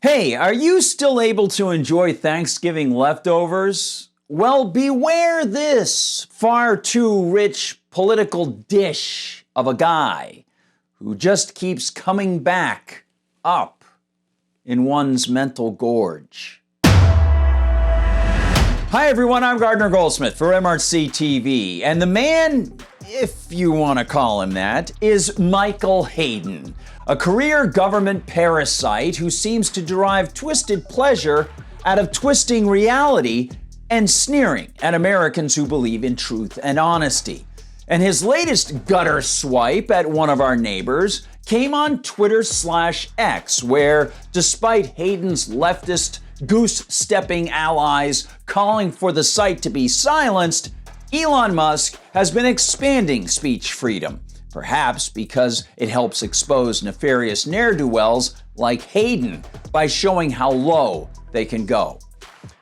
Hey, are you still able to enjoy Thanksgiving leftovers? Well, beware this far too rich political dish of a guy who just keeps coming back up in one's mental gorge. Hi everyone, I'm Gardner Goldsmith for MRC-TV, and the man, if you want to call him that, is Michael Hayden, a career government parasite who seems to derive twisted pleasure out of twisting reality and sneering at Americans who believe in truth and honesty. And his latest gutter swipe at one of our neighbors came on Twitter/X, where, despite Hayden's leftist goose-stepping allies calling for the site to be silenced, Elon Musk has been expanding speech freedom, perhaps because it helps expose nefarious ne'er-do-wells like Hayden by showing how low they can go.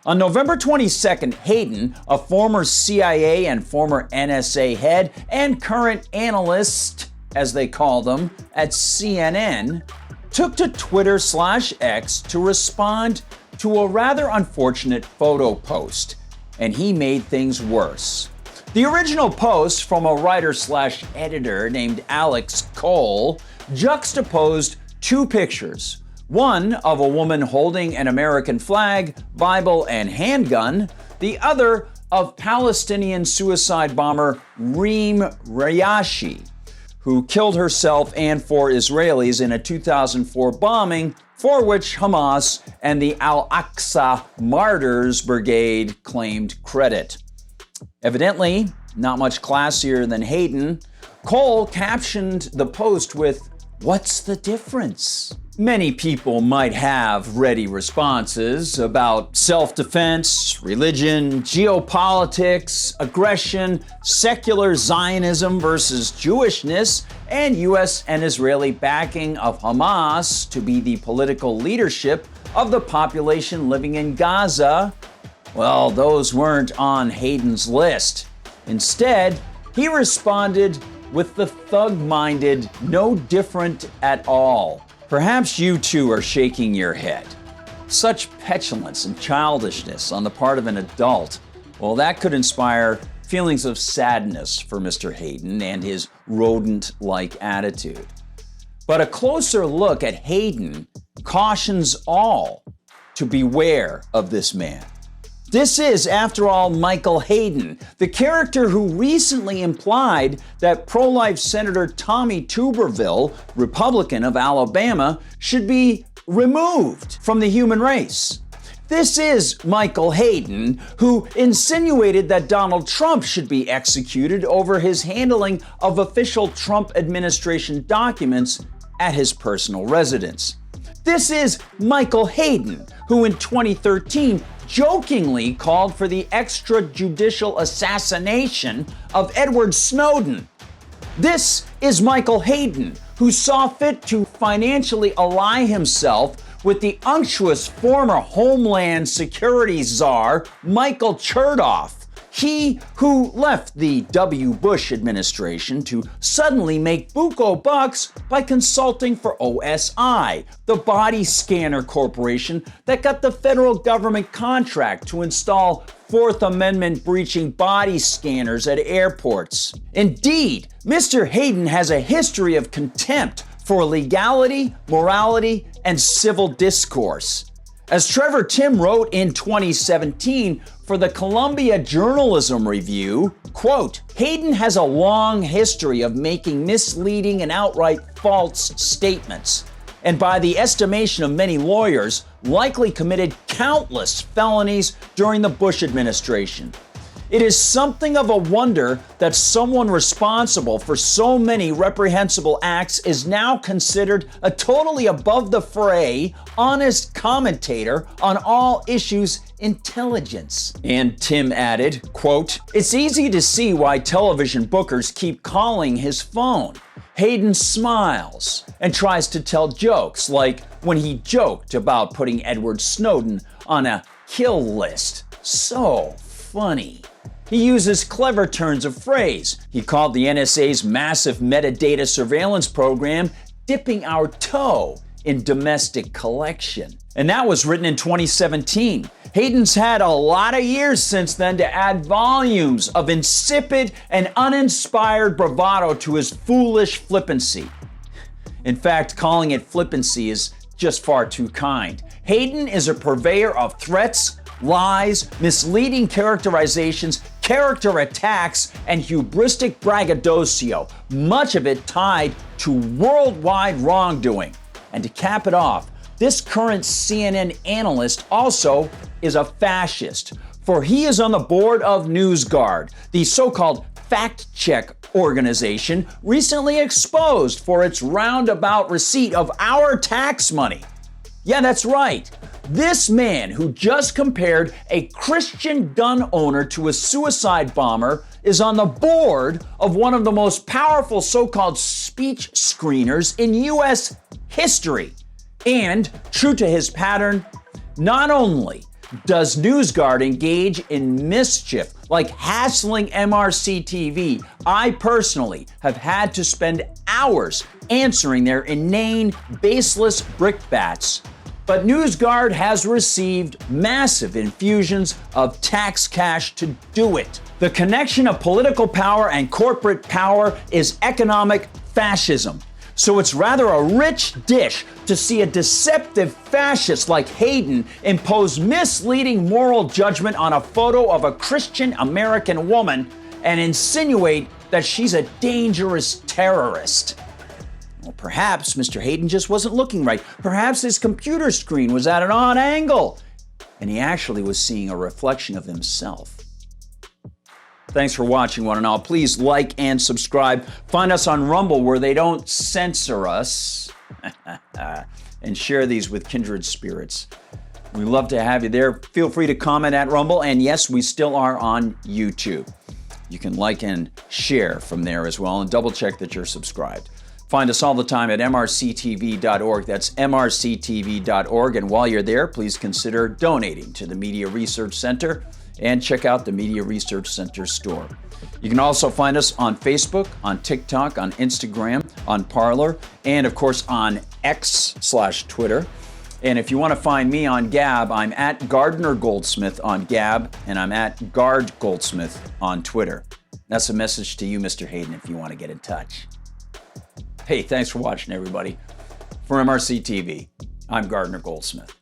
On November 22nd, Hayden, a former CIA and former NSA head and current analyst, as they call them, at CNN, took to Twitter/X to respond to a rather unfortunate photo post, and he made things worse. The original post, from a writer/editor named Alex Cole, juxtaposed two pictures. One of a woman holding an American flag, Bible, and handgun. The other of Palestinian suicide bomber Reem Rayashi, who killed herself and four Israelis in a 2004 bombing for which Hamas and the Al-Aqsa Martyrs Brigade claimed credit. Evidently, not much classier than Hayden, Cole captioned the post with, "What's the difference?" Many people might have ready responses about self-defense, religion, geopolitics, aggression, secular Zionism versus Jewishness, and U.S. and Israeli backing of Hamas to be the political leadership of the population living in Gaza. Well, those weren't on Hayden's list. Instead, he responded with the thug-minded, no different at all. Perhaps you too are shaking your head. Such petulance and childishness on the part of an adult, well, that could inspire feelings of sadness for Mr. Hayden and his rodent-like attitude. But a closer look at Hayden cautions all to beware of this man. This is, after all, Michael Hayden, the character who recently implied that pro-life Senator Tommy Tuberville, Republican of Alabama, should be removed from the human race. This is Michael Hayden, who insinuated that Donald Trump should be executed over his handling of official Trump administration documents at his personal residence. This is Michael Hayden, who in 2013 jokingly called for the extrajudicial assassination of Edward Snowden. This is Michael Hayden, who saw fit to financially ally himself with the unctuous former Homeland Security czar, Michael Chertoff. He who left the W. Bush administration to suddenly make buco bucks by consulting for OSI, the body scanner corporation that got the federal government contract to install Fourth Amendment breaching body scanners at airports. Indeed, Mr. Hayden has a history of contempt for legality, morality, and civil discourse. As Trevor Timm wrote in 2017 for the Columbia Journalism Review, quote, "Hayden has a long history of making misleading and outright false statements, and by the estimation of many lawyers, likely committed countless felonies during the Bush administration. It is something of a wonder that someone responsible for so many reprehensible acts is now considered a totally above the fray, honest commentator on all issues intelligence." And Tim added, quote, "It's easy to see why television bookers keep calling his phone. Hayden smiles and tries to tell jokes, like when he joked about putting Edward Snowden on a kill list. So funny. He uses clever turns of phrase. He called the NSA's massive metadata surveillance program dipping our toe in domestic collection. And that was written in 2017. Hayden's had a lot of years since then to add volumes of insipid and uninspired bravado to his foolish flippancy. In fact, calling it flippancy is just far too kind. Hayden is a purveyor of threats, lies, misleading characterizations, character attacks, and hubristic braggadocio, much of it tied to worldwide wrongdoing. And to cap it off, this current CNN analyst also is a fascist, for he is on the board of NewsGuard, the so-called fact-check organization recently exposed for its roundabout receipt of our tax money. Yeah, that's right. This man, who just compared a Christian gun owner to a suicide bomber, is on the board of one of the most powerful so-called speech screeners in U.S. history. And, true to his pattern, not only does NewsGuard engage in mischief like hassling MRC-TV, I personally have had to spend hours answering their inane, baseless brickbats. But NewsGuard has received massive infusions of tax cash to do it. The connection of political power and corporate power is economic fascism. So it's rather a rich dish to see a deceptive fascist like Hayden impose misleading moral judgment on a photo of a Christian American woman and insinuate that she's a dangerous terrorist. Well, perhaps Mr. Hayden just wasn't looking right. Perhaps his computer screen was at an odd angle, and he actually was seeing a reflection of himself. Thanks for watching, one and all. Please like and subscribe. Find us on Rumble, where they don't censor us. And share these with kindred spirits. We love to have you there. Feel free to comment at Rumble. And yes, we still are on YouTube. You can like and share from there as well, and double check that you're subscribed. Find us all the time at MRCTV.org. That's MRCTV.org. And while you're there, please consider donating to the Media Research Center and check out the Media Research Center store. You can also find us on Facebook, on TikTok, on Instagram, on Parler, and of course on X/Twitter. And if you want to find me on Gab, I'm at Gardner Goldsmith on Gab, and I'm at Guard Goldsmith on Twitter. That's a message to you, Mr. Hayden, if you want to get in touch. Hey, thanks for watching, everybody. For MRC TV, I'm Gardner Goldsmith.